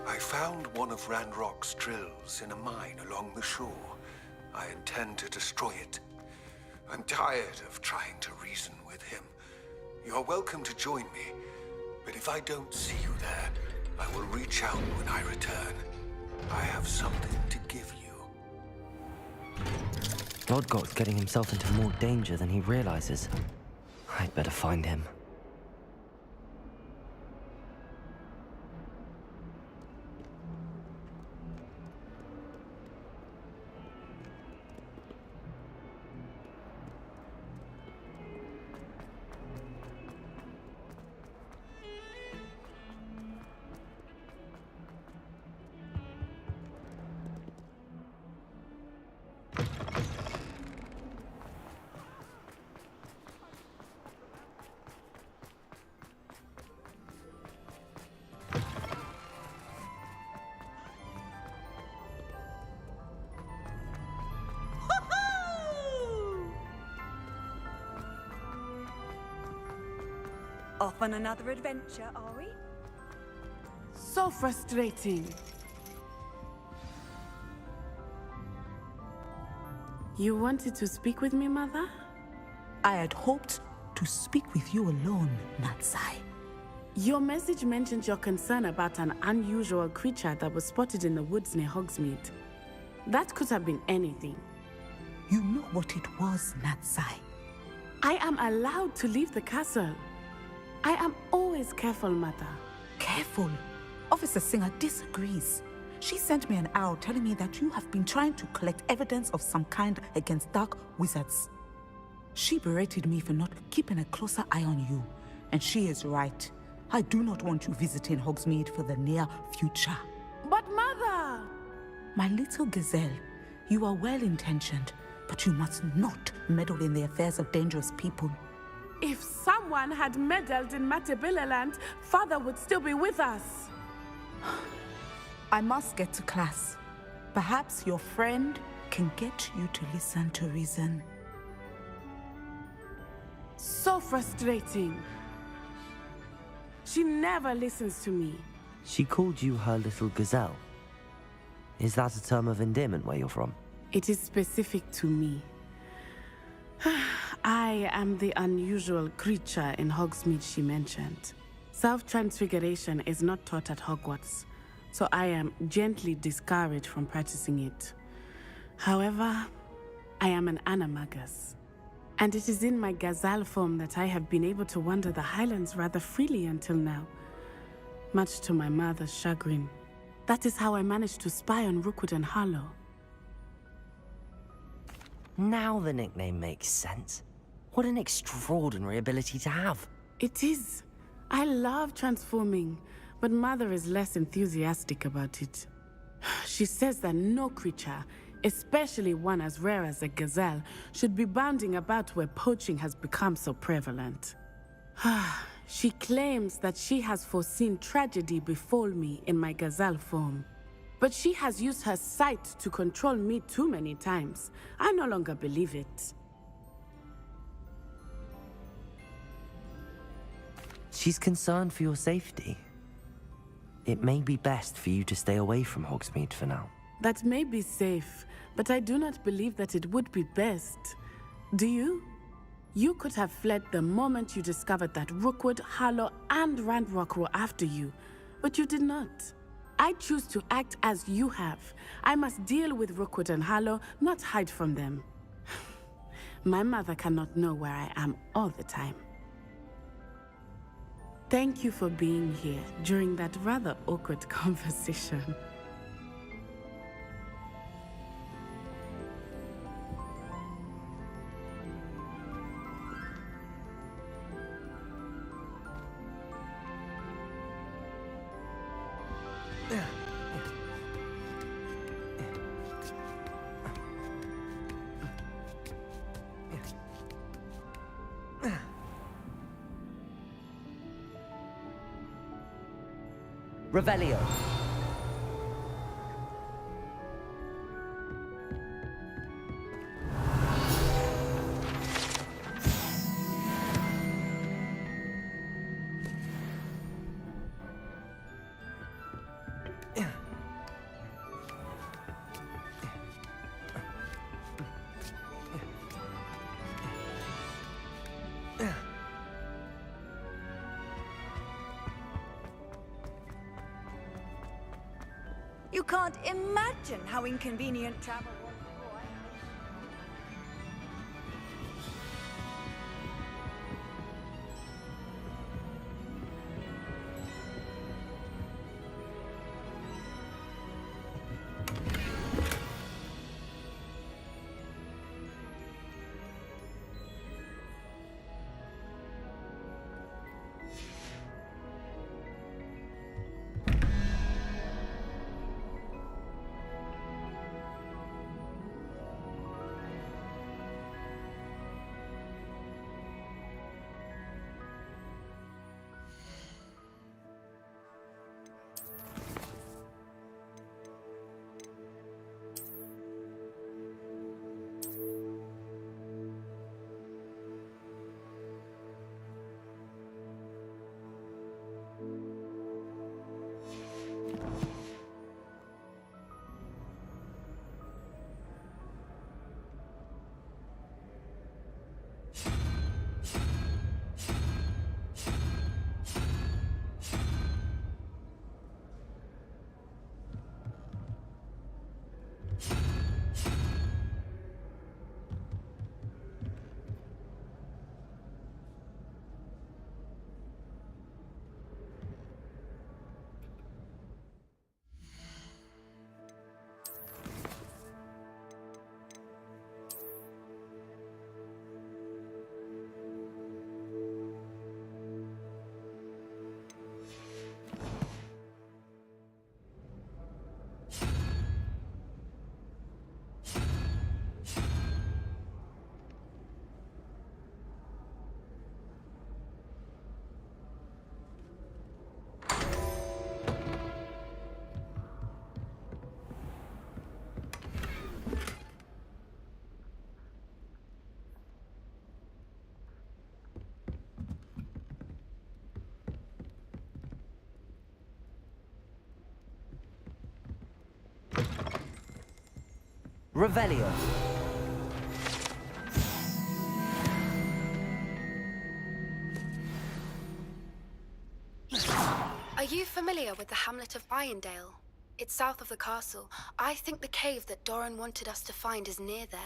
I found one of Randrock's drills in a mine along the shore. I intend to destroy it. I'm tired of trying to reason with him. You're welcome to join me, but if I don't see you there, I will reach out when I return. I have something to give you. Lodgott's getting himself into more danger than he realizes. I'd better find him. Off on another adventure, are we? So frustrating. You wanted to speak with me, Mother? I had hoped to speak with you alone, Natsai. Your message mentioned your concern about an unusual creature that was spotted in the woods near Hogsmeade. That could have been anything. You know what it was, Natsai. I am allowed to leave the castle. I am always careful, Mother. Careful. Officer Singer disagrees. She sent me an owl telling me that you have been trying to collect evidence of some kind against dark wizards. She berated me for not keeping a closer eye on you, and she is right. I do not want you visiting Hogsmeade for the near future. But Mother! My little gazelle, you are well-intentioned, but you must not meddle in the affairs of dangerous people. If someone had meddled in Matabeleland, Father would still be with us. I must get to class. Perhaps your friend can get you to listen to reason. So frustrating. She never listens to me. She called you her little gazelle. Is that a term of endearment where you're from? It is specific to me. I am the unusual creature in Hogsmeade she mentioned. Self-transfiguration is not taught at Hogwarts, so I am gently discouraged from practicing it. However, I am an animagus, and it is in my gazelle form that I have been able to wander the Highlands rather freely until now, much to my mother's chagrin. That is how I managed to spy on Rookwood and Harlow. Now the nickname makes sense. What an extraordinary ability to have. It is. I love transforming, but Mother is less enthusiastic about it. She says that no creature, especially one as rare as a gazelle, should be bounding about where poaching has become so prevalent. She claims that she has foreseen tragedy befall me in my gazelle form. But she has used her sight to control me too many times. I no longer believe it. She's concerned for your safety. It may be best for you to stay away from Hogsmeade for now. That may be safe, but I do not believe that it would be best. Do you? You could have fled the moment you discovered that Rookwood, Harlow, and Randrock were after you, but you did not. I choose to act as you have. I must deal with Rookwood and Harlow, not hide from them. My mother cannot know where I am all the time. Thank you for being here during that rather awkward conversation. Revelio. You can't imagine how inconvenient travel was before. Revelio. Are you familiar with the hamlet of Irondale? It's south of the castle. I think the cave that Doran wanted us to find is near there.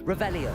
Revelio.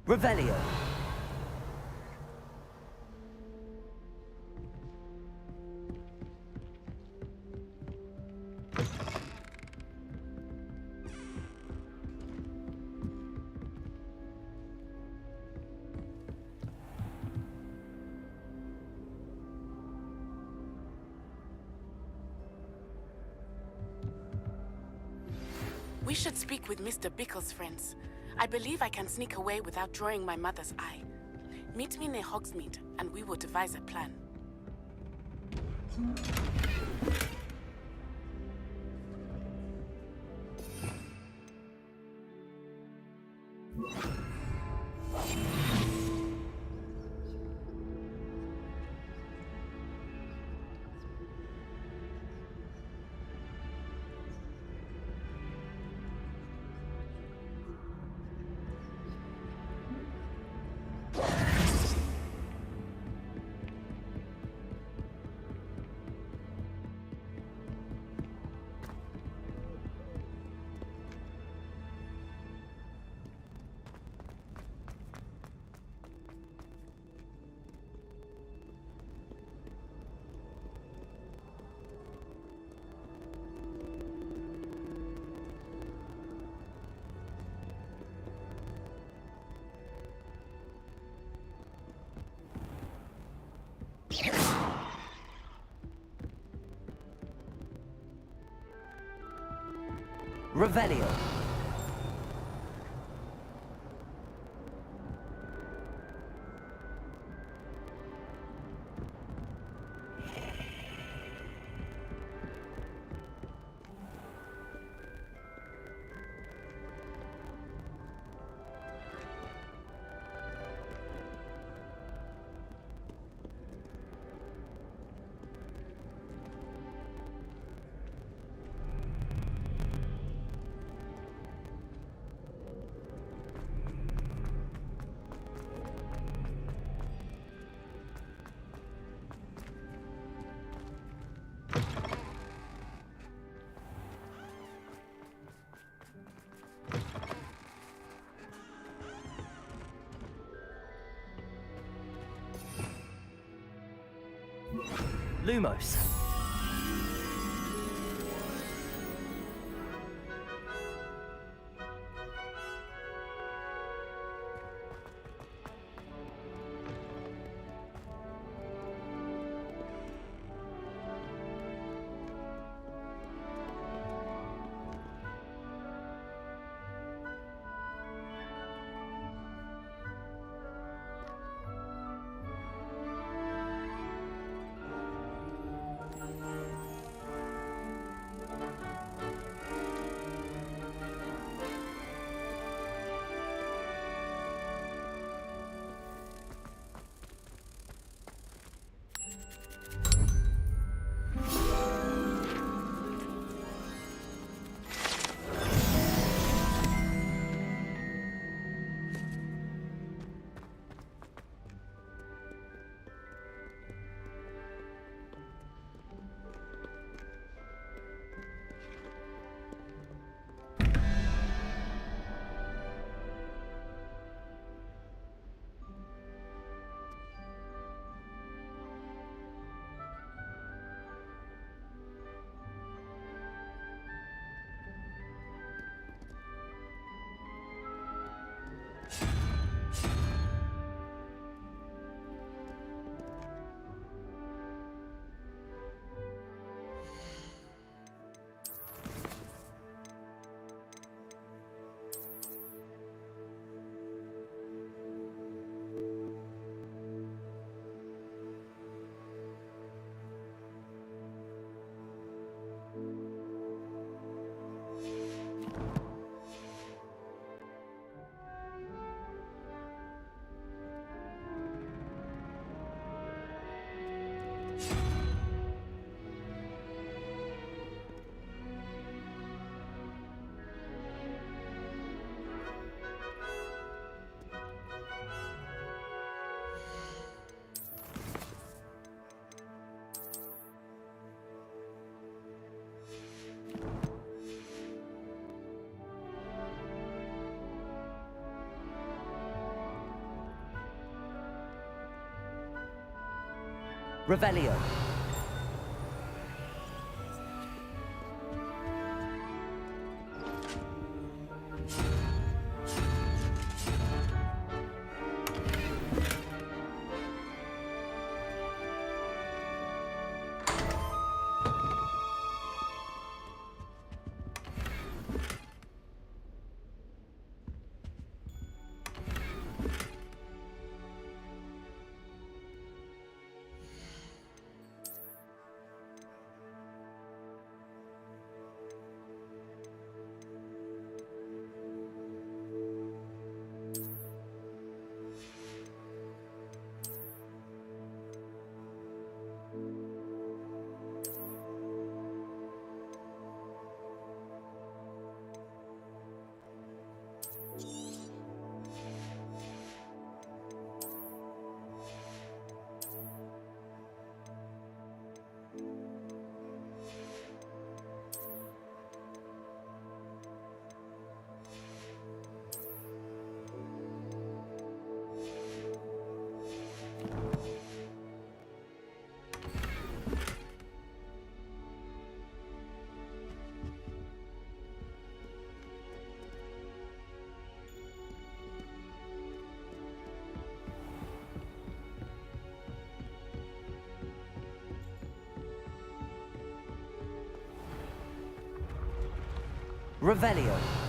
Revelio. We should speak with Mr. Bickle's friends. I believe I can sneak away without drawing my mother's eye. Meet me near Hogsmeade, and we will devise a plan. Revelio. Lumos. Revelio. Revelio.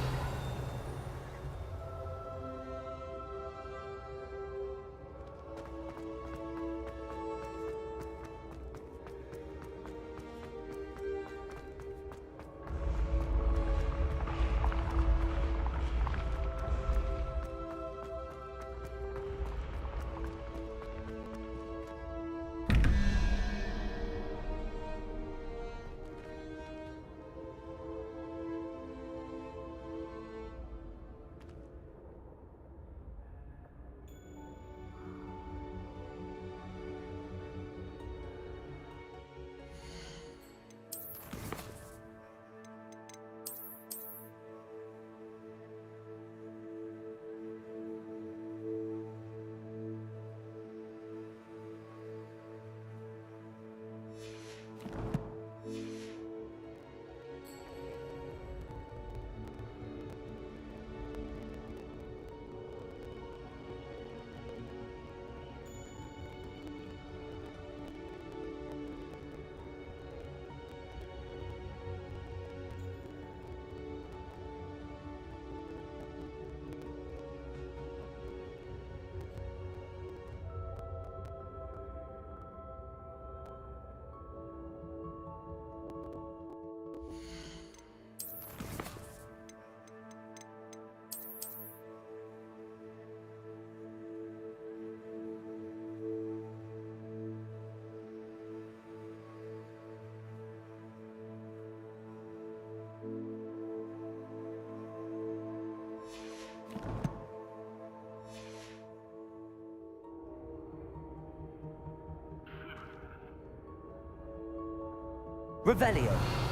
Revelio.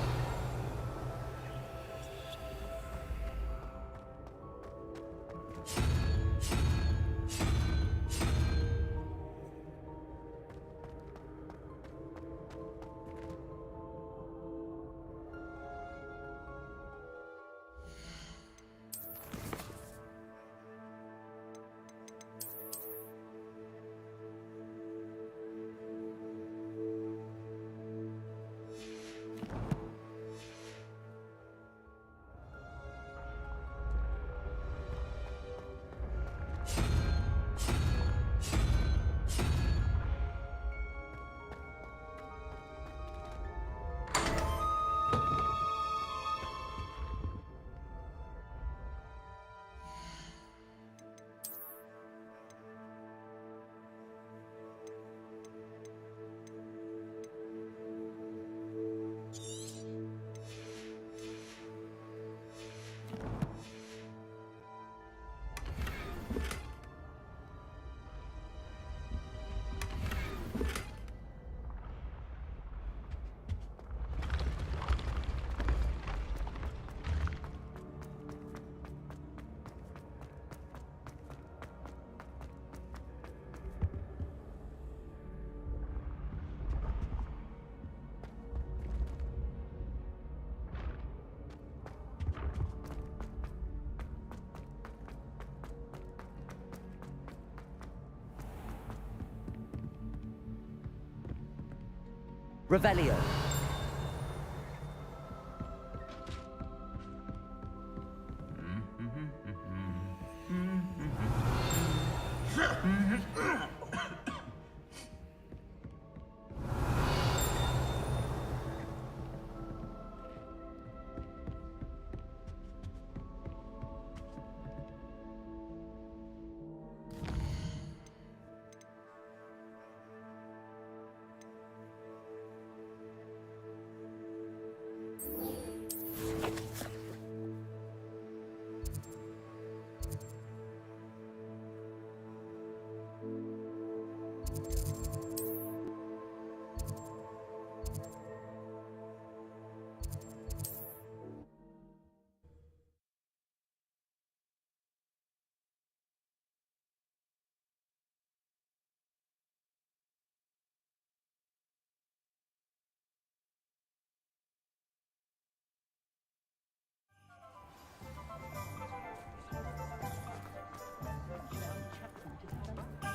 Revelio.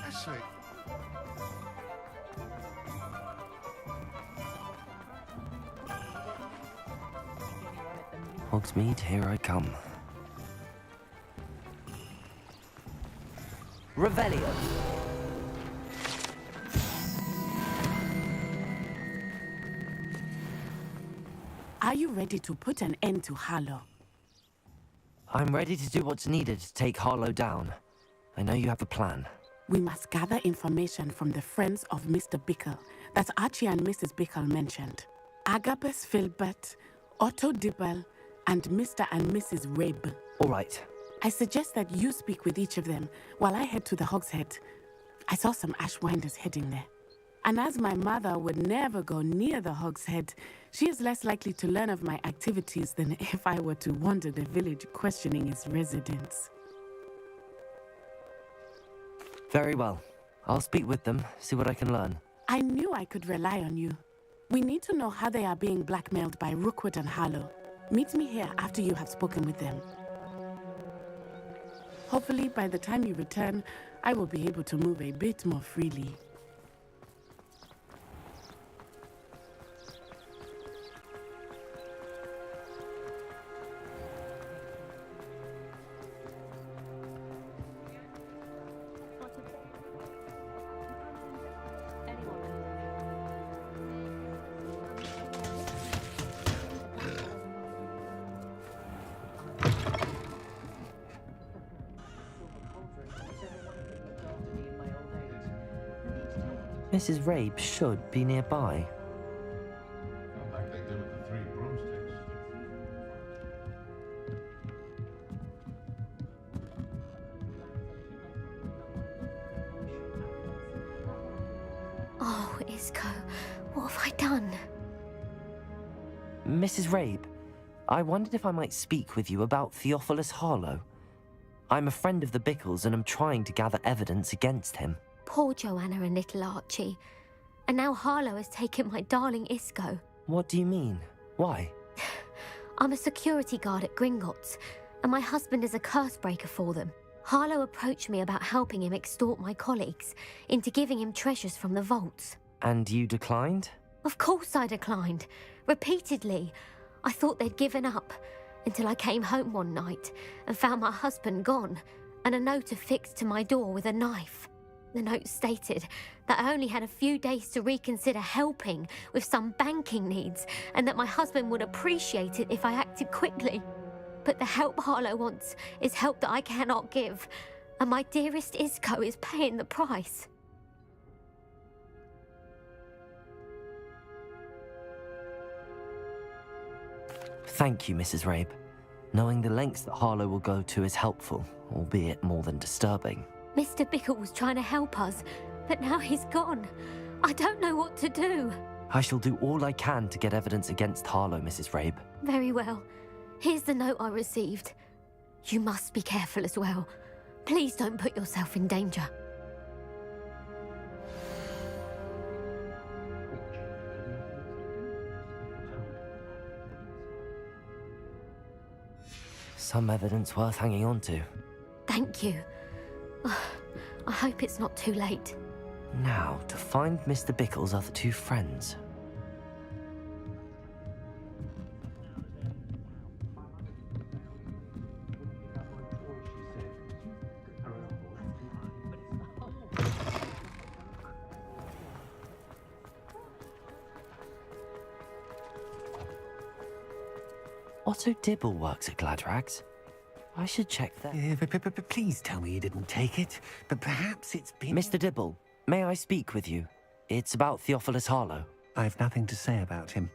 That's right. Hogsmeade, here I come. Revelio. Are you ready to put an end to Harlow? I'm ready to do what's needed to take Harlow down. I know you have a plan. We must gather information from the friends of Mr. Bickle that Archie and Mrs. Bickle mentioned. Agabus Filbert, Otto Dibble, and Mr. and Mrs. Rabe. All right. I suggest that you speak with each of them while I head to the Hogshead. I saw some Ashwinders heading there. And as my mother would never go near the Hogshead, she is less likely to learn of my activities than if I were to wander the village questioning its residents. Very well. I'll speak with them, see what I can learn. I knew I could rely on you. We need to know how they are being blackmailed by Rookwood and Harlow. Meet me here after you have spoken with them. Hopefully, by the time you return, I will be able to move a bit more freely. Mrs. Rabe should be nearby. Like they did with the 3 broomsticks. Oh, Isco, what have I done? Mrs. Rabe, I wondered if I might speak with you about Theophilus Harlow. I'm a friend of the Bickles and I'm trying to gather evidence against him. Poor Joanna and little Archie. And now Harlow has taken my darling Isco. What do you mean? Why? I'm a security guard at Gringotts, and my husband is a curse breaker for them. Harlow approached me about helping him extort my colleagues into giving him treasures from the vaults. And you declined? Of course I declined. Repeatedly. I thought they'd given up, until I came home one night and found my husband gone, and a note affixed to my door with a knife. The note stated that I only had a few days to reconsider helping with some banking needs, and that my husband would appreciate it if I acted quickly. But the help Harlow wants is help that I cannot give, and my dearest Isco is paying the price. Thank you, Mrs. Rabe. Knowing the lengths that Harlow will go to is helpful, albeit more than disturbing. Mr. Bickle was trying to help us, but now he's gone. I don't know what to do. I shall do all I can to get evidence against Harlow, Mrs. Rabe. Very well. Here's the note I received. You must be careful as well. Please don't put yourself in danger. Some evidence worth hanging on to. Thank you. I hope it's not too late. Now, to find Mr. Bickle's other 2 friends. Otto Dibble works at Gladrags. I should check that. Please tell me you didn't take it. But perhaps it's been... Mr. Dibble, may I speak with you? It's about Theophilus Harlow. I've nothing to say about him.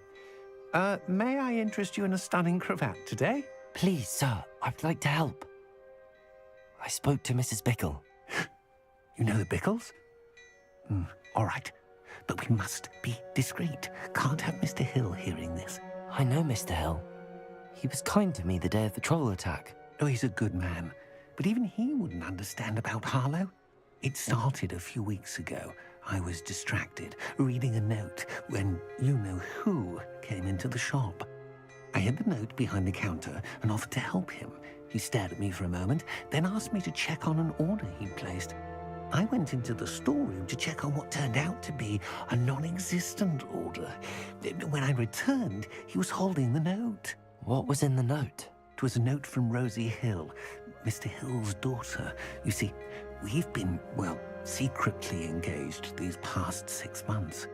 May I interest you in a stunning cravat today? Please, sir, I'd like to help. I spoke to Mrs. Bickle. You know the Bickles? All right. But we must be discreet. Can't have Mr. Hill hearing this. I know Mr. Hill. He was kind to me the day of the troll attack. Oh, he's a good man. But even he wouldn't understand about Harlow. It started a few weeks ago. I was distracted, reading a note, when you-know-who came into the shop. I hid the note behind the counter and offered to help him. He stared at me for a moment, then asked me to check on an order he'd placed. I went into the storeroom to check on what turned out to be a non-existent order. When I returned, he was holding the note. What was in the note? It was a note from Rosie Hill, Mr. Hill's daughter. You see, we've been, well, secretly engaged these past 6 months.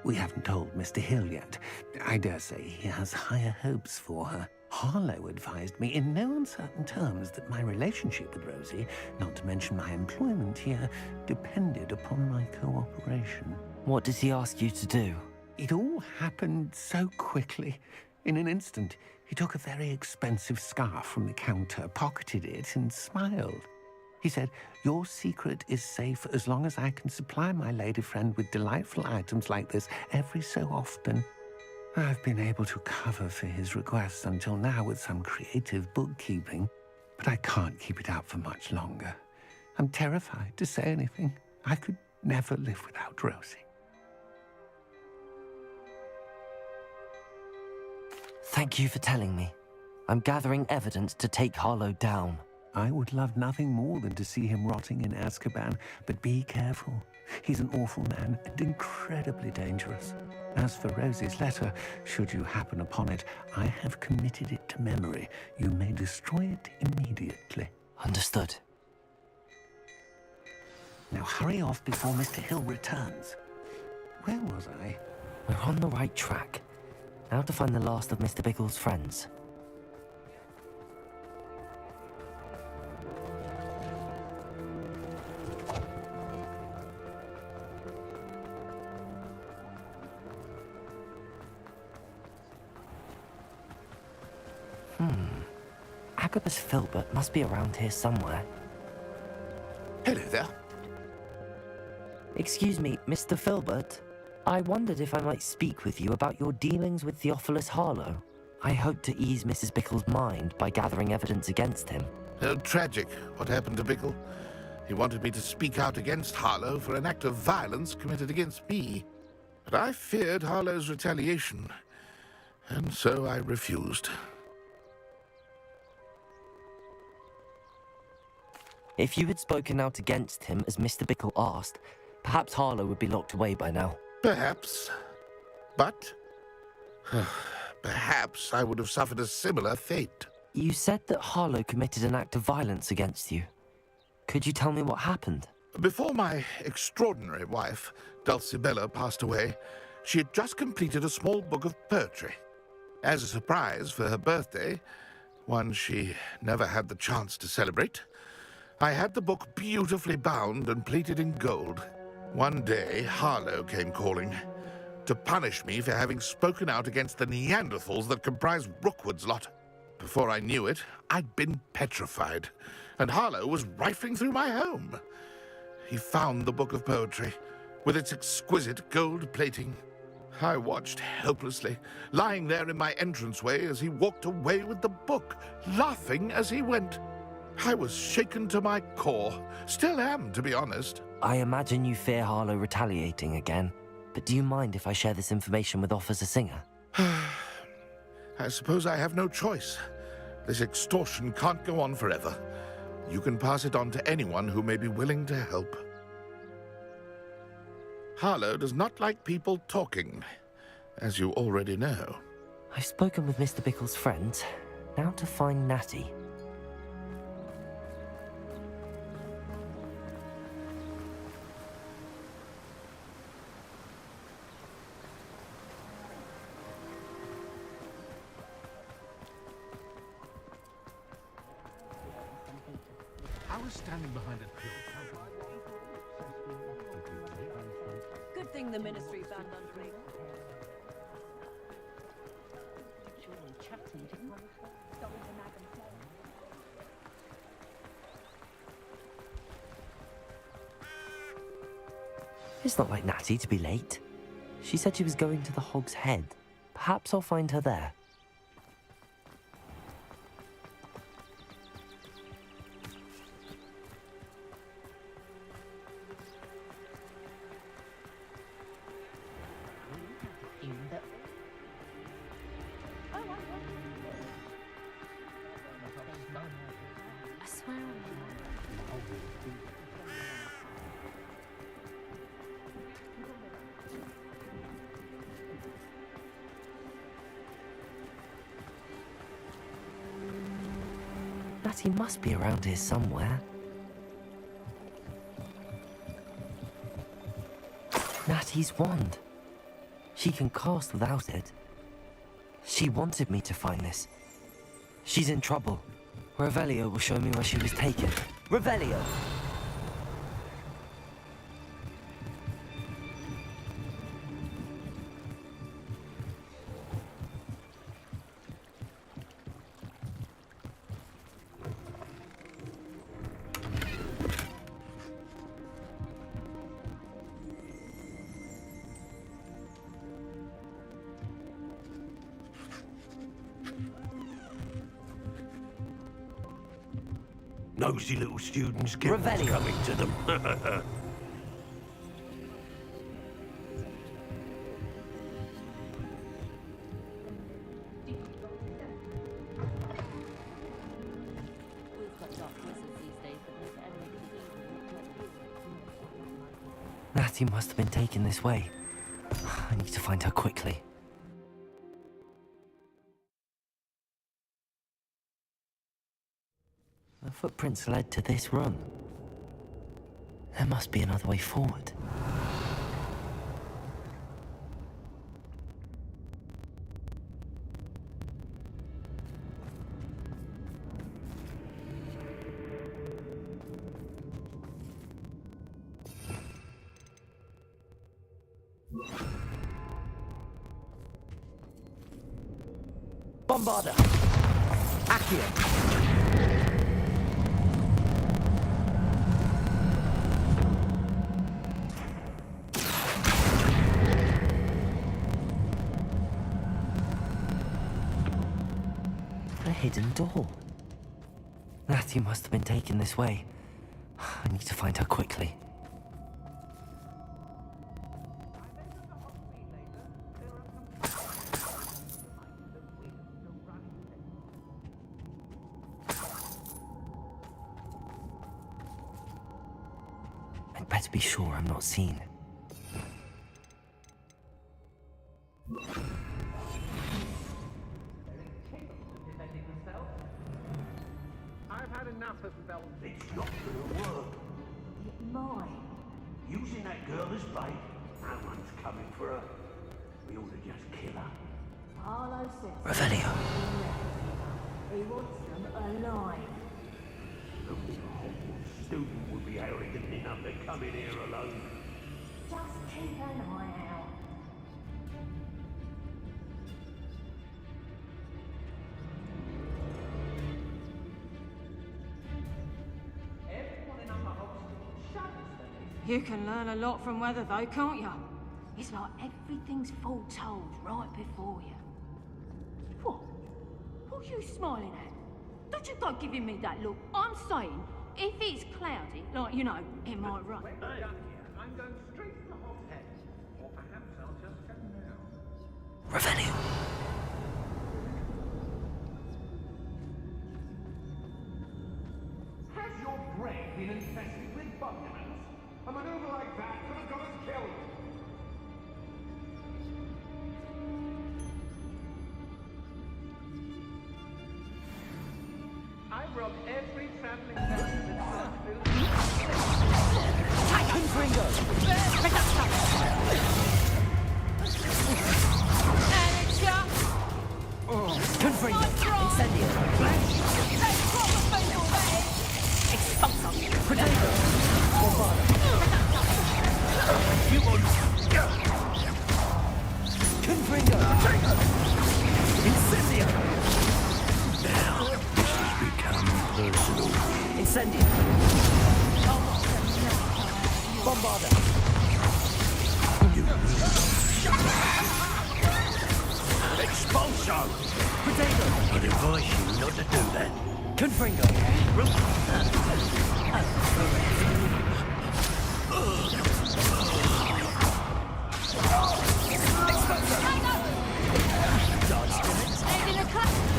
We haven't told Mr. Hill yet. I dare say he has higher hopes for her. Harlow advised me in no uncertain terms that my relationship with Rosie, not to mention my employment here, depended upon my cooperation. What does he ask you to do? It all happened so quickly. In an instant, he took a very expensive scarf from the counter, pocketed it, and smiled. He said, "Your secret is safe as long as I can supply my lady friend with delightful items like this every so often." I've been able to cover for his requests until now with some creative bookkeeping, but I can't keep it out for much longer. I'm terrified to say anything. I could never live without Rosie. Thank you for telling me. I'm gathering evidence to take Harlow down. I would love nothing more than to see him rotting in Azkaban, but be careful. He's an awful man and incredibly dangerous. As for Rosie's letter, should you happen upon it, I have committed it to memory. You may destroy it immediately. Understood. Now hurry off before Mr. Hill returns. Where was I? We're on the right track. Now to find the last of Mr. Bickle's friends. Agabus Filbert must be around here somewhere. Hello there. Excuse me, Mr. Filbert. I wondered if I might speak with you about your dealings with Theophilus Harlow. I hope to ease Mrs. Bickle's mind by gathering evidence against him. How tragic what happened to Bickle. He wanted me to speak out against Harlow for an act of violence committed against me. But I feared Harlow's retaliation, and so I refused. If you had spoken out against him as Mr. Bickle asked, perhaps Harlow would be locked away by now. Perhaps. But perhaps I would have suffered a similar fate. You said that Harlow committed an act of violence against you. Could you tell me what happened? Before my extraordinary wife, Dulcibella, passed away, she had just completed a small book of poetry. As a surprise for her birthday, one she never had the chance to celebrate, I had the book beautifully bound and plated in gold. One day, Harlow came calling to punish me for having spoken out against the Neanderthals that comprise Rookwood's lot. Before I knew it, I'd been petrified, and Harlow was rifling through my home. He found the book of poetry, with its exquisite gold plating. I watched helplessly, lying there in my entranceway as he walked away with the book, laughing as he went. I was shaken to my core. Still am, to be honest. I imagine you fear Harlow retaliating again, but do you mind if I share this information with Officer Singer? I suppose I have no choice. This extortion can't go on forever. You can pass it on to anyone who may be willing to help. Harlow does not like people talking, as you already know. I've spoken with Mr. Bickle's friends. Now to find Natty. I was standing behind a grill. Good thing the ministry banned unclean. It's not like Natty to be late. She said she was going to the Hog's Head. Perhaps I'll find her there. I swear Natty must be around here somewhere. Natty's wand. She can cast without it. She wanted me to find this. She's in trouble. Revelio will show me where she was taken. Revelio! Nosy little students get what's Revelio. coming to them. Natty must have been taken this way. I need to find her quickly. The footprints led to this room. There must be another way forward. Bombarder! Accio! A hidden door. Natty must have been taken this way. I need to find her quickly. I'd better be sure I'm not seen. I've had enough of Bell. It's not gonna work. It might. Using that girl as bait, no one's coming for her. We ought to just kill her. Harlow says Revelio. he wants them alive. Only a Hogwarts student would be arrogant enough to come in here alone. Just keep an eye out. You can learn a lot from weather though, can't you? It's like everything's foretold right before you. What? What are you smiling at? Don't you go giving me that look. I'm saying, if it's cloudy, like, you know, it might rain. I'm going straight to the Hog's Head. Or perhaps I'll just go now. Revelio. Has your brain been infested with bug ants? A maneuver like that could have got us killed. I've robbed every traveling person Confringo. Incendio. Expulso. Expulso! I'd advise you not to do that. Confringo.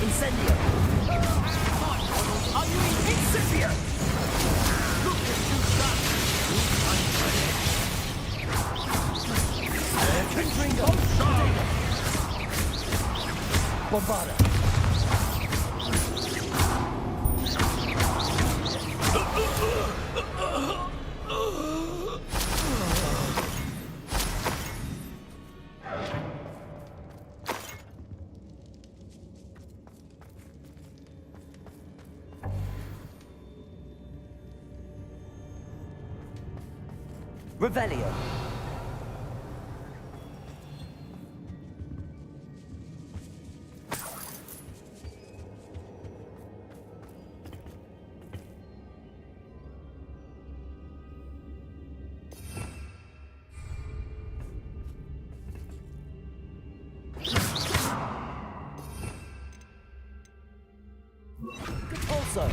Incendio! Are you incendio? Bombarda. Revelio. Also.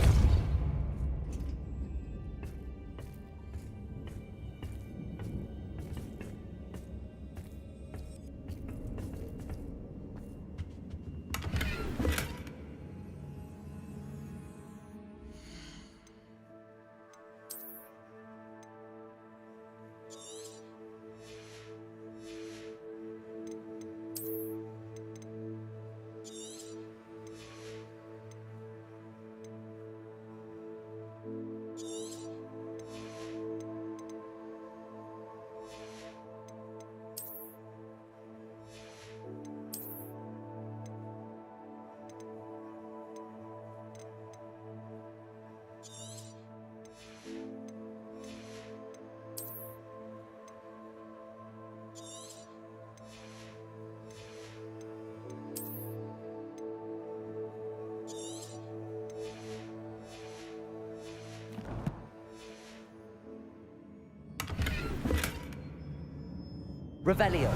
Revelio.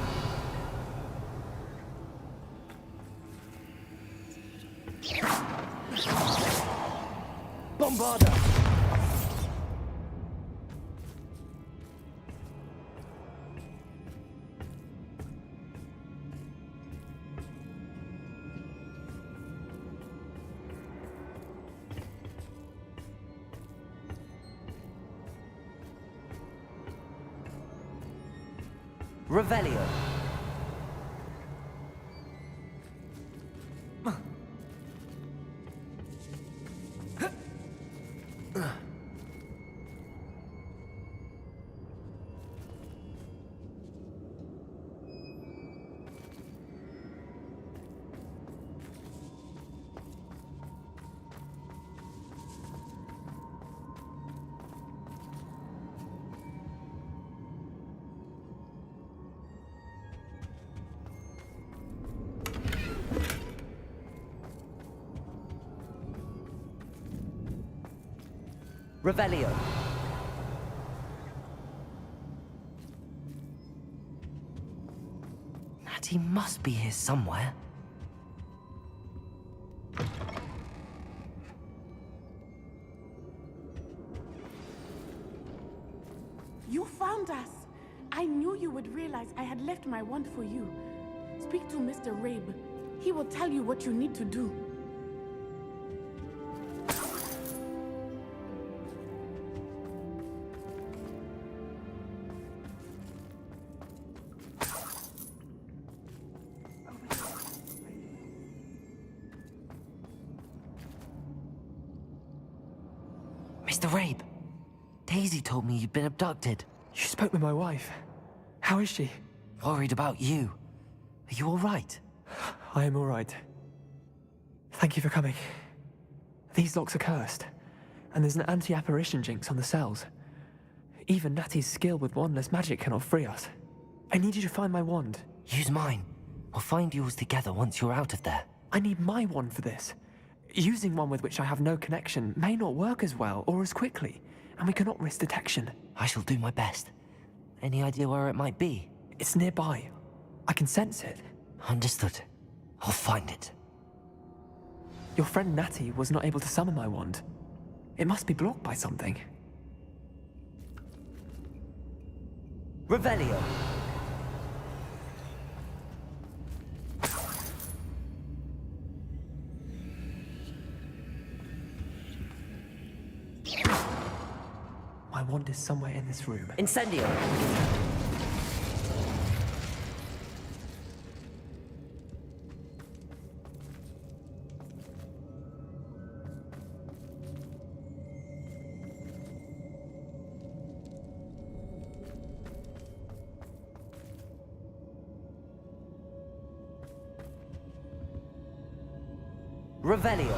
Bombarda. Revelio. Revelio. Natty must be here somewhere. You found us! I knew you would realize I had left my wand for you. Speak to Mr. Rabe. He will tell you what you need to do. Mr. Rabe, Daisy told me you'd been abducted. You spoke with my wife. How is she? Worried about you. Are you all right? I am all right. Thank you for coming. These locks are cursed, and there's an anti-apparition jinx on the cells. Even Natty's skill with wandless magic cannot free us. I need you to find my wand. Use mine. We'll find yours together once you're out of there. I need my wand for this. Using one with which I have no connection may not work as well or as quickly, and we cannot risk detection. I shall do my best. Any idea where it might be? It's nearby. I can sense it. Understood. I'll find it. Your friend Natty was not able to summon my wand. It must be blocked by something. Revelio. My wand is somewhere in this room. Incendio. Revelio.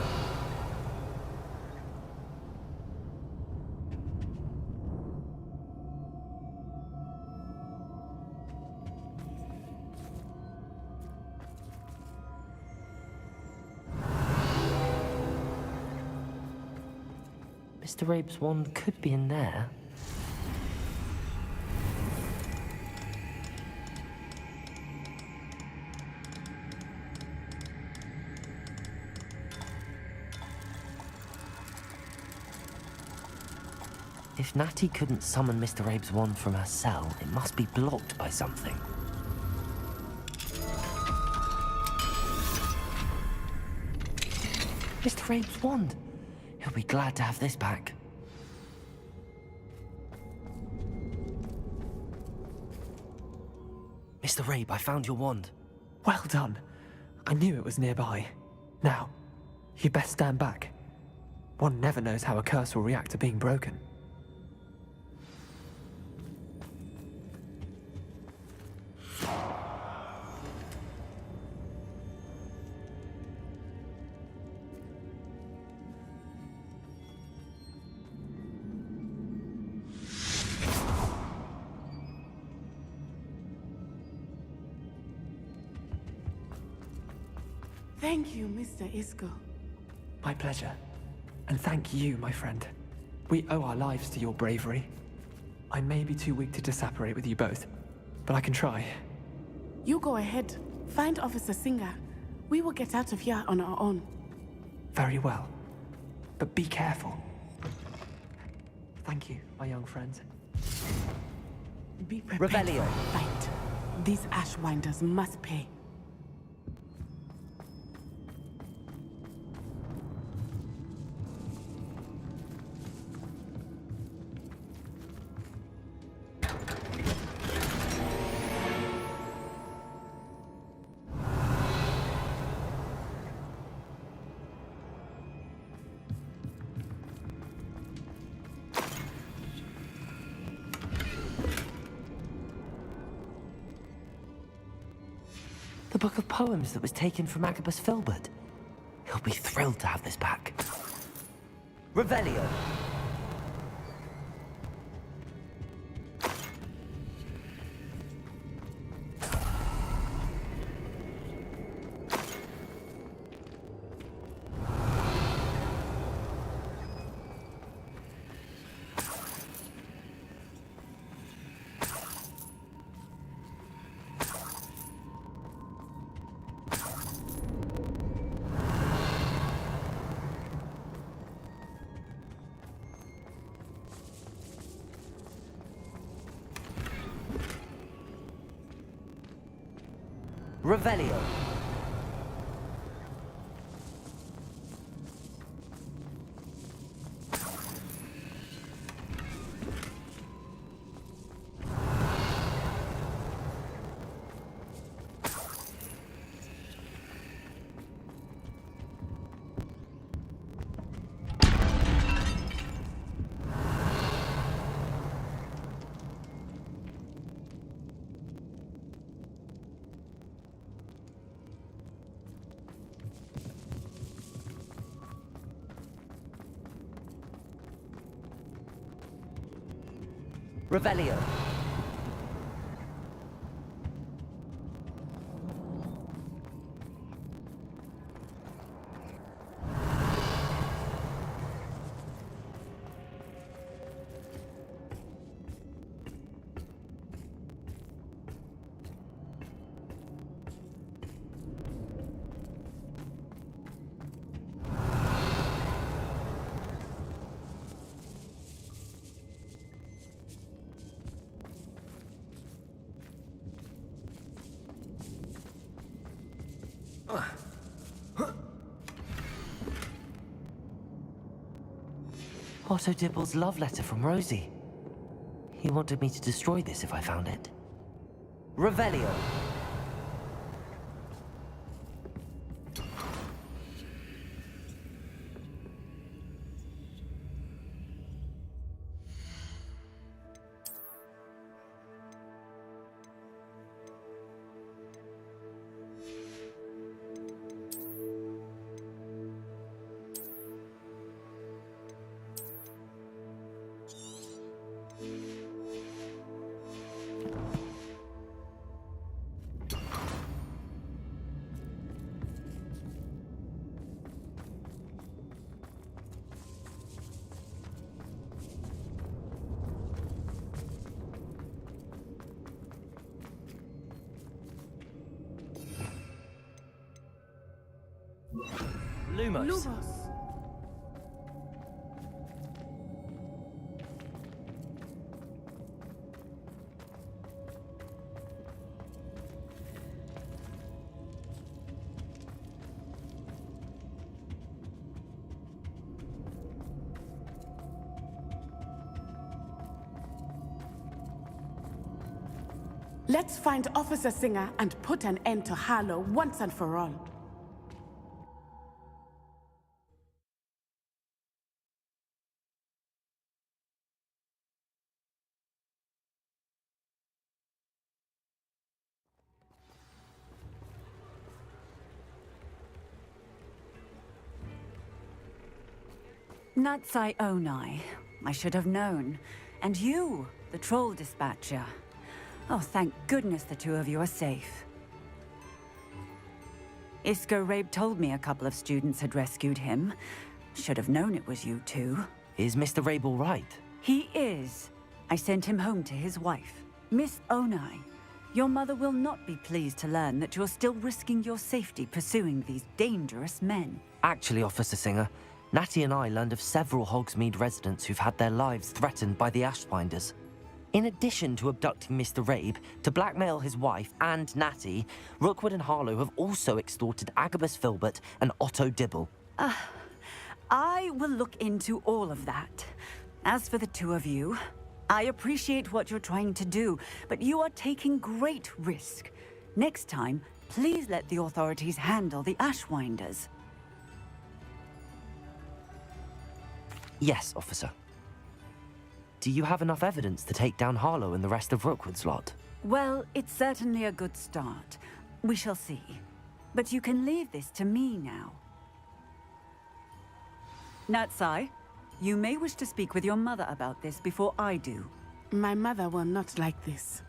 Mr. Rabe's wand could be in there. If Natty couldn't summon Mr. Rabe's wand from her cell, it must be blocked by something. Mr. Rabe's wand! He'll be glad to have this back. Mr. Rabe, I found your wand. Well done. I knew it was nearby. Now, you best stand back. One never knows how a curse will react to being broken. Thank you, Mr. Isco. My pleasure. And thank you, my friend. We owe our lives to your bravery. I may be too weak to disapparate with you both, but I can try. You go ahead. Find Officer Singer. We will get out of here on our own. Very well. But be careful. Thank you, my young friend. Be prepared Revelio. for a fight. These Ashwinders must pay. The book of poems that was taken from Agabus Filbert. He'll be thrilled to have this back. Revelio. Revelio. Revelio. Otto Dibble's love letter from Rosie. He wanted me to destroy this if I found it. Revelio. Lumos. Let's find Officer Singer and put an end to Harlow once and for all. Natsai Onai. I should have known. And you, the troll dispatcher. Oh, thank goodness the two of you are safe. Isco Rabe told me a couple of students had rescued him. Should have known it was you two. Is Mr. Rabe all right? He is. I sent him home to his wife. Miss Onai, your mother will not be pleased to learn that you're still risking your safety pursuing these dangerous men. Actually, Officer Singer, Natty and I learned of several Hogsmeade residents who've had their lives threatened by the Ashfinders. In addition to abducting Mr. Rabe to blackmail his wife and Natty, Rookwood and Harlow have also extorted Agabus Filbert and Otto Dibble. I will look into all of that. As for the two of you, I appreciate what you're trying to do, but you are taking great risk. Next time, please let the authorities handle the Ashwinders. Yes, officer. Do you have enough evidence to take down Harlow and the rest of Rookwood's lot? Well, it's certainly a good start. We shall see. But you can leave this to me now. Natsai, you may wish to speak with your mother about this before I do. My mother will not like this.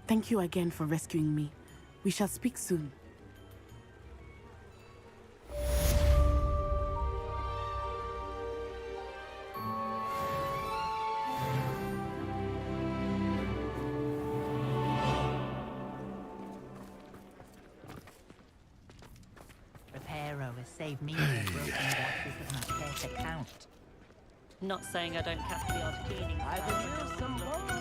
Thank you again for rescuing me. We shall speak soon. Reparo has saved me more broken boxes than I care to count. Not saying I don't catch the odd cleaning. I can use some more.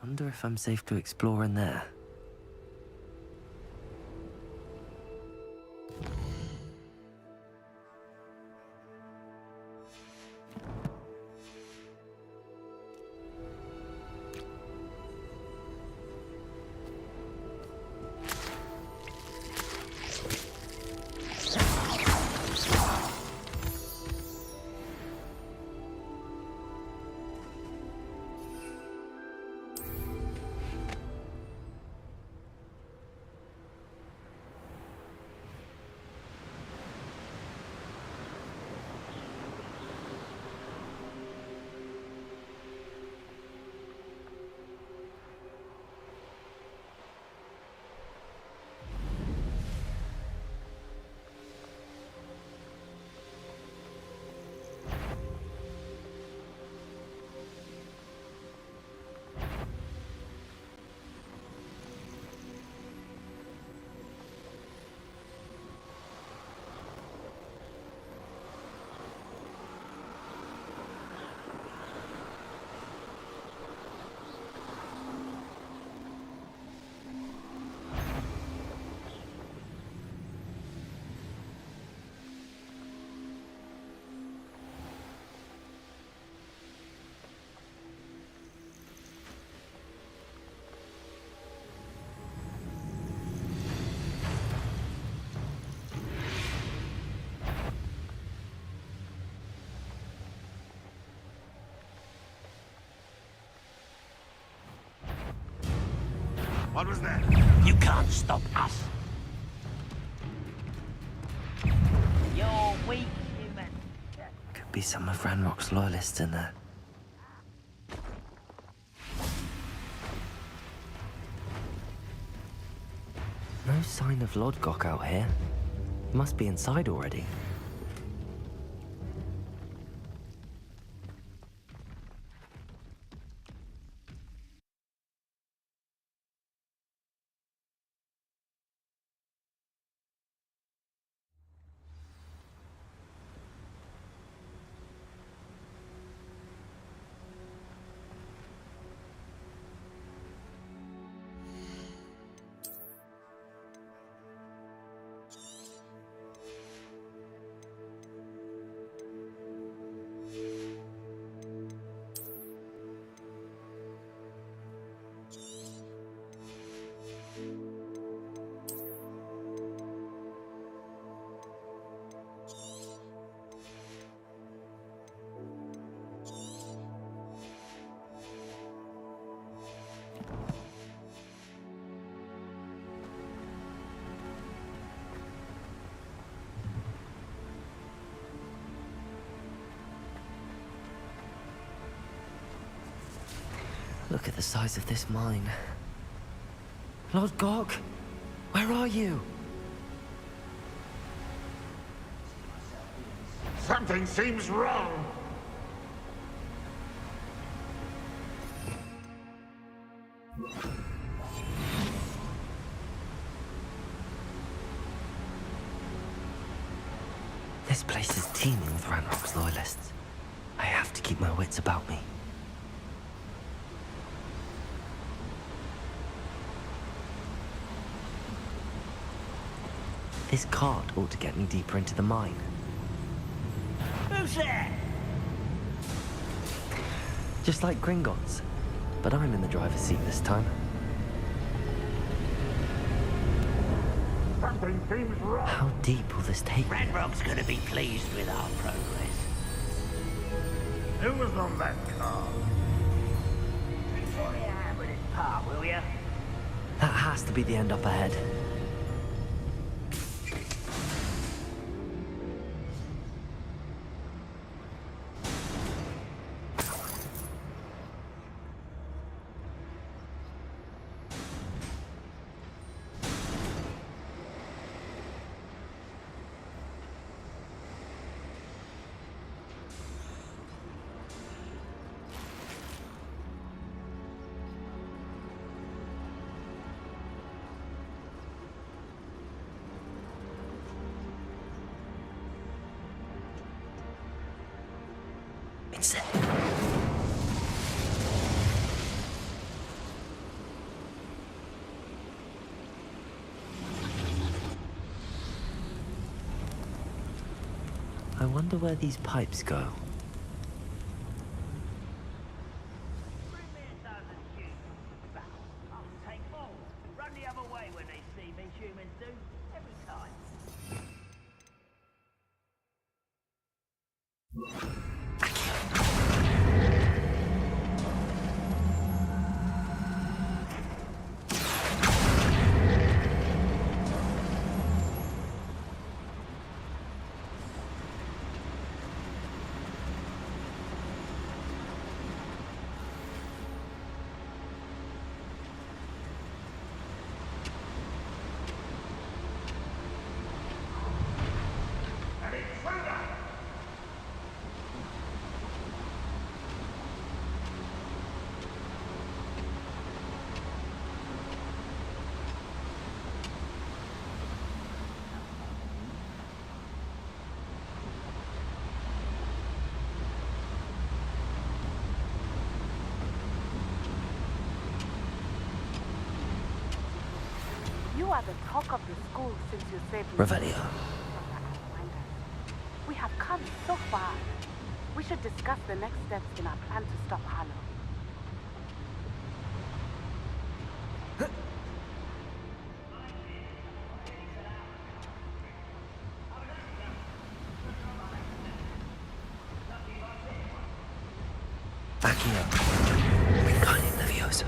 Wonder if I'm safe to explore in there. What was that? You can't stop us. You're weak, human. Could be some of Ranrock's loyalists in there. No sign of Lodgok out here. He must be inside already. Look at the size of this mine. Lodgok, where are you? Something seems wrong. This place is teeming with Ranrock's loyalists. I have to keep my wits about me. This cart ought to get me deeper into the mine. Who's there? Just like Gringotts, but I'm in the driver's seat this time. Something seems wrong. How deep will this take me? Ranrock's gonna be pleased with our progress. Who was on that car? Try a hand with this part, will ya? That has to be the end up ahead. It's it. I wonder where these pipes go. Bring me a dozen humans. I'll take more. Run the other way when they see me, humans do. Every time. You are the talk of the school since you saved me. Revelio. We have come so far. We should discuss the next steps in our plan to stop Harlow. Backing up. Wingardium Leviosa.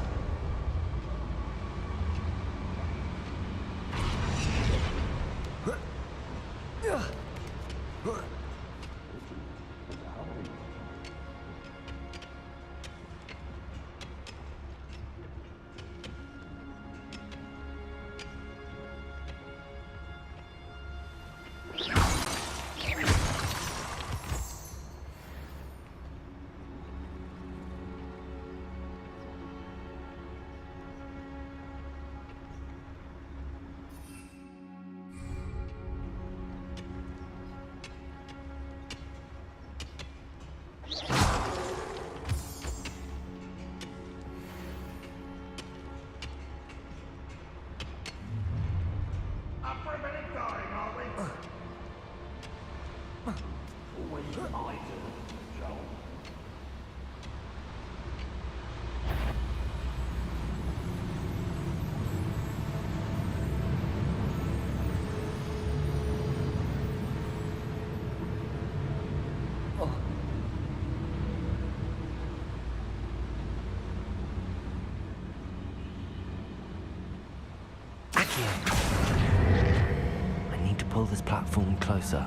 I need to pull this platform closer.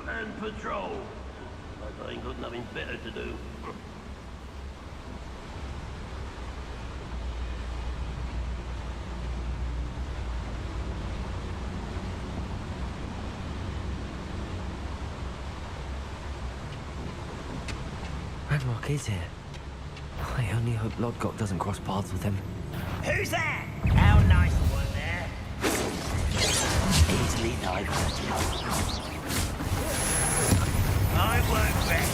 And patrol. Like I ain't got nothing better to do. Ranrock is here. I only hope Lodgok doesn't cross paths with him. Who's that? How nice one there. Easily diverted. I work best.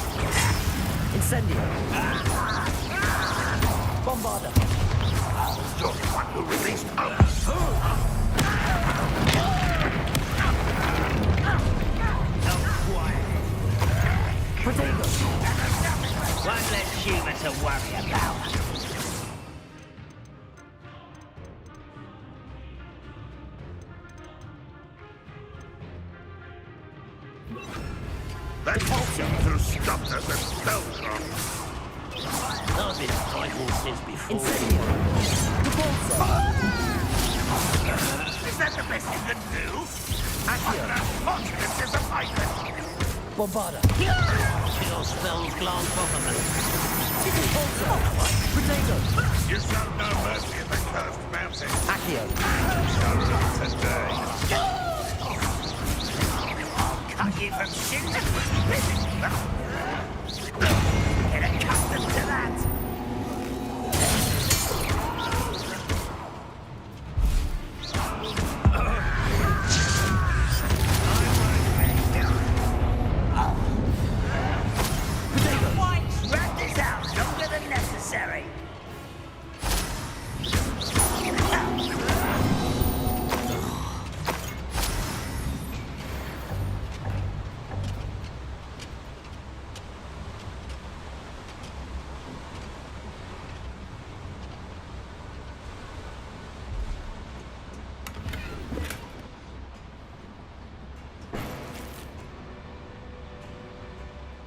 Incendio. Bombarda. You're the one who released us. Protego. One less human to worry about. That seems to have stopped us at Spellcraft. I've been fighting since before. Incendio. Is that the best you can do? Accio. Unfortunate disappointment. Bombarda. Your spells glance off of them. Protego. You show no mercy at the cursed mountain. Accio. Today. Cut you from shit to get accustomed to that. Drag this out longer than necessary.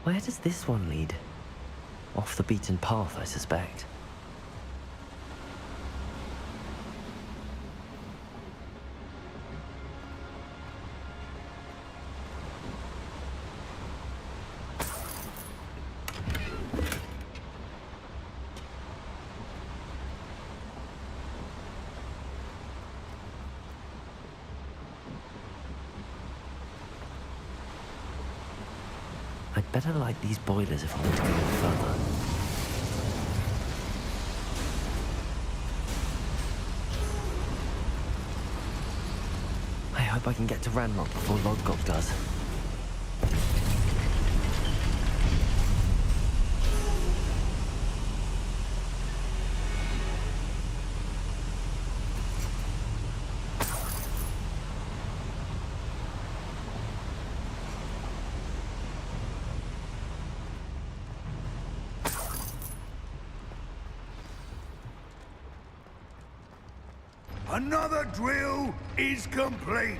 Where does this one lead? Off the beaten path, I suspect. I'd better light these boilers if I want to go further. I hope I can get to Ranrock before Lodgok does. Another drill is complete.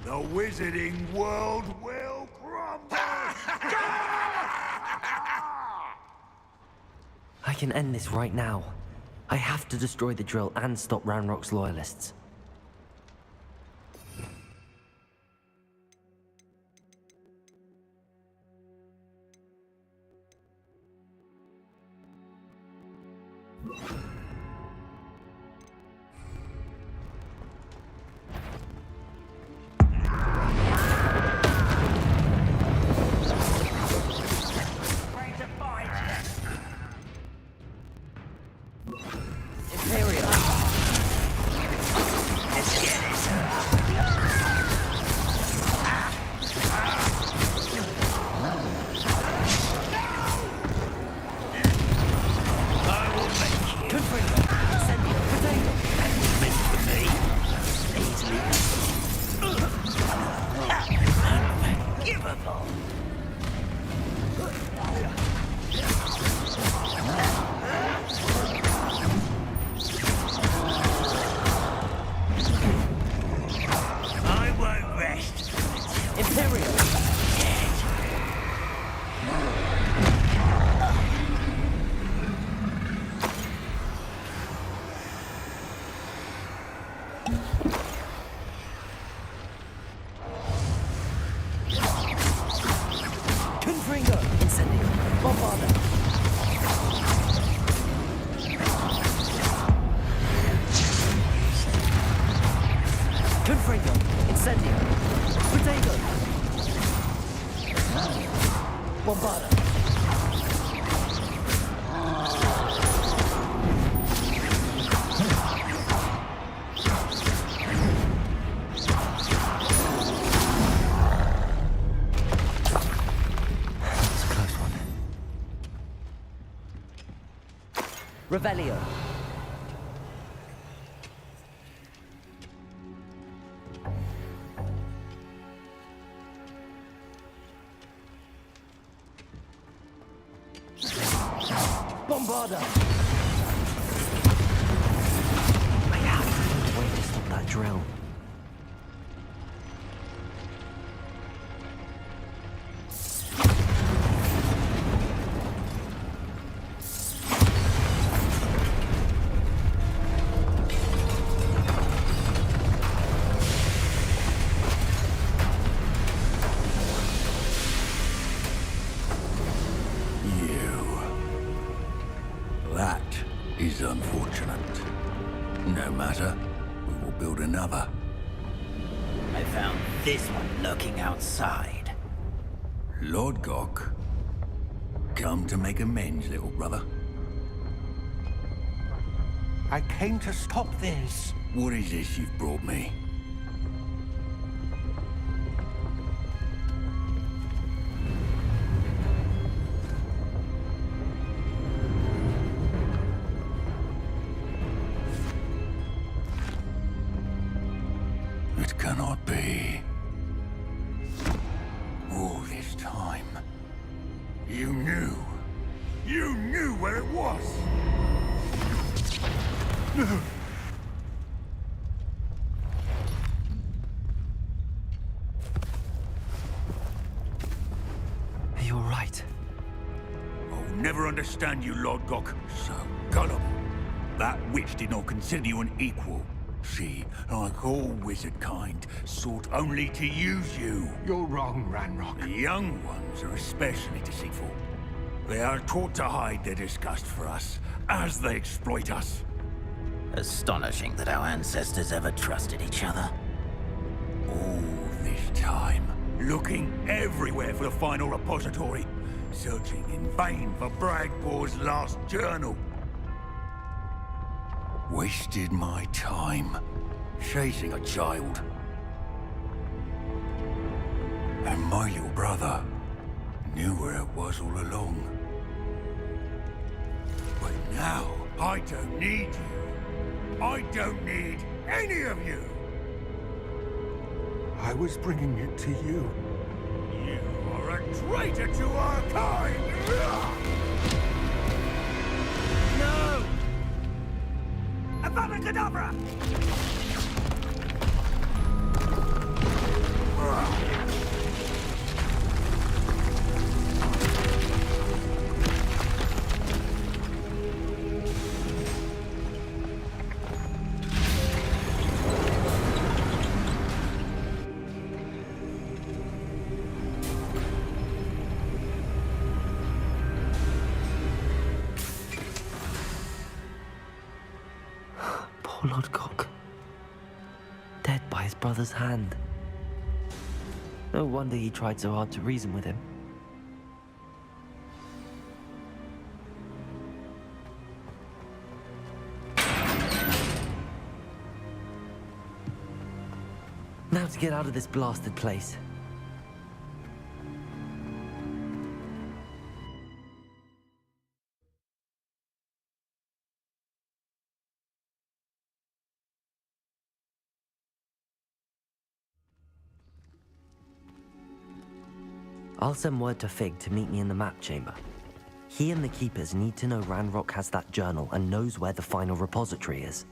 The wizarding world will crumble. I can end this right now. I have to destroy the drill and stop Ranrock's loyalists. Revelio. Bombarda. I have to find a way to stop that drill. Is unfortunate. No matter, we will build another. I found this one lurking outside. Lord Gok, come to make amends, little brother. I came to stop this. What is this you've brought me? It cannot be. All this time, you knew. You knew where it was. No. You're right. I'll never understand you, Lord Gok. So gullible. That witch did not consider you an equal. She, like all wizard kind, sought only to use you. You're wrong, Ranrock. The young ones are especially deceitful. They are taught to hide their disgust for us, as they exploit us. Astonishing that our ancestors ever trusted each other. All this time, looking everywhere for the final repository, searching in vain for Bragbor's last journal. Wasted my time, chasing a child. And my little brother knew where it was all along. But now, I don't need you. I don't need any of you. I was bringing it to you. You are a traitor to our kind! No! A Avada Kedavra! Poor Lodgok. Dead by his brother's hand. No wonder he tried so hard to reason with him. Now to get out of this blasted place. I'll send word to Fig to meet me in the map chamber. He and the Keepers need to know Ranrock has that journal and knows where the final repository is.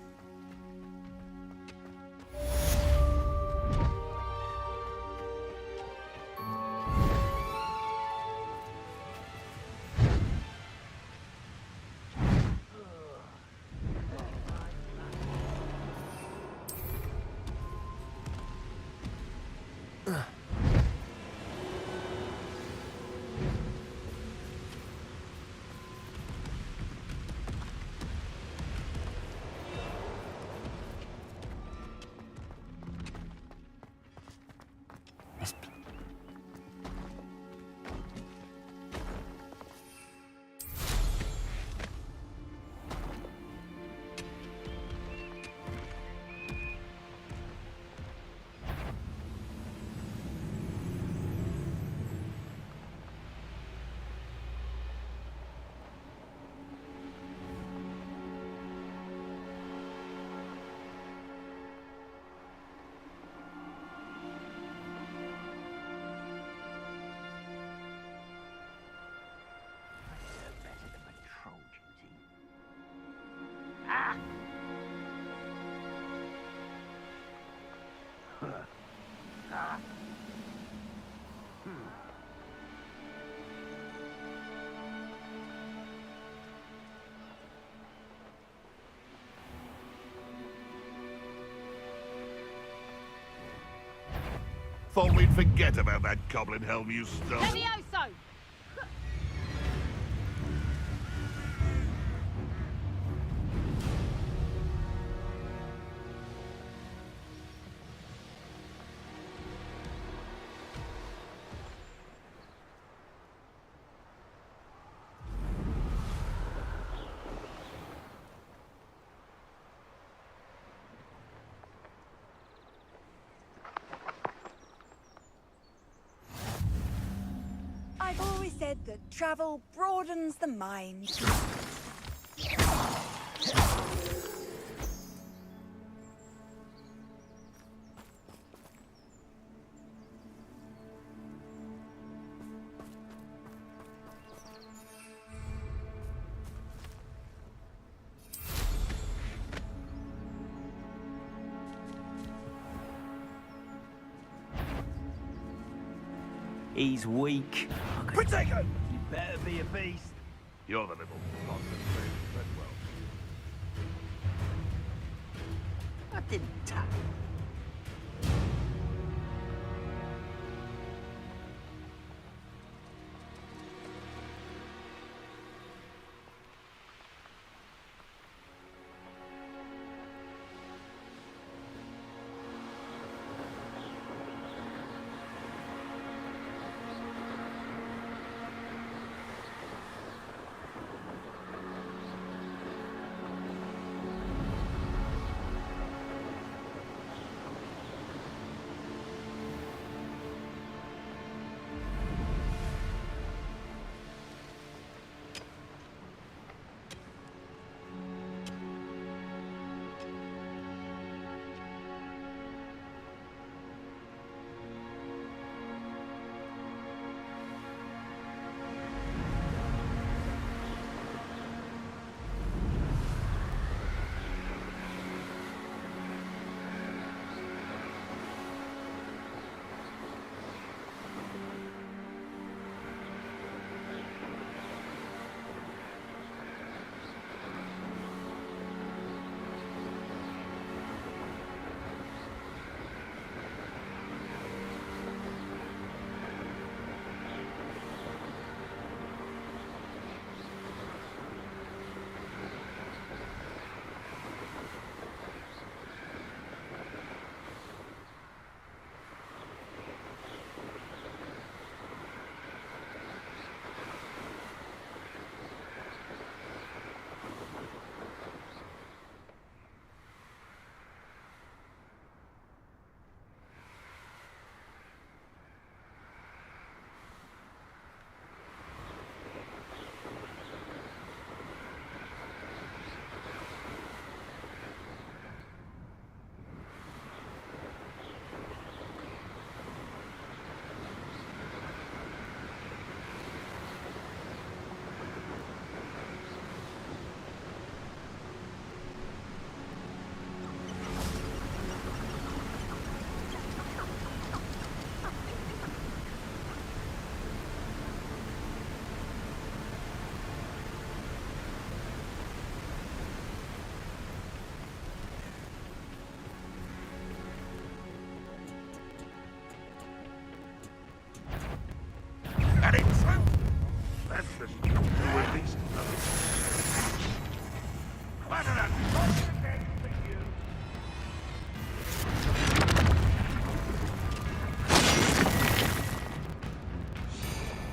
Thought we'd forget about that goblin helm you stole. Levioso! I've always said that travel broadens the mind. He's weak. Protego! You better be a beast. You're the little nonsense, but well. I didn't tap.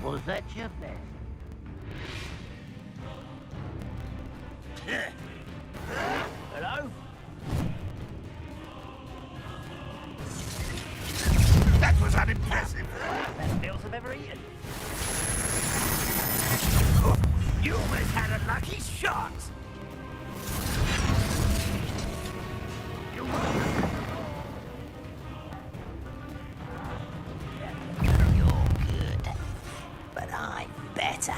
Was that your best? Hello? That was unimpressive. Best meals I've ever eaten. You almost had a lucky shot. You're good, but I'm better.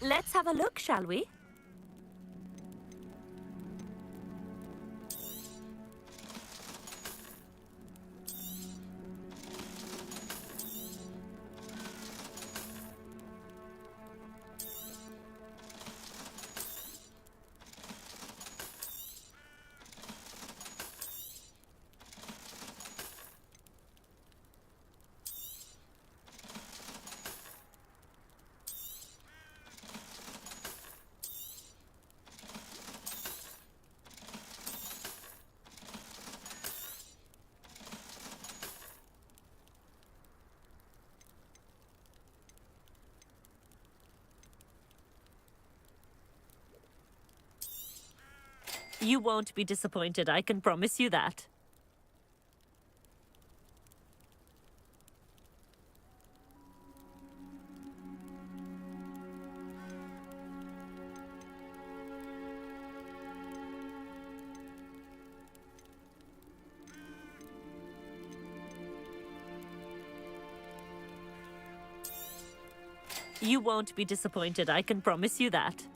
Let's have a look, shall we? You won't be disappointed, I can promise you that. You won't be disappointed, I can promise you that.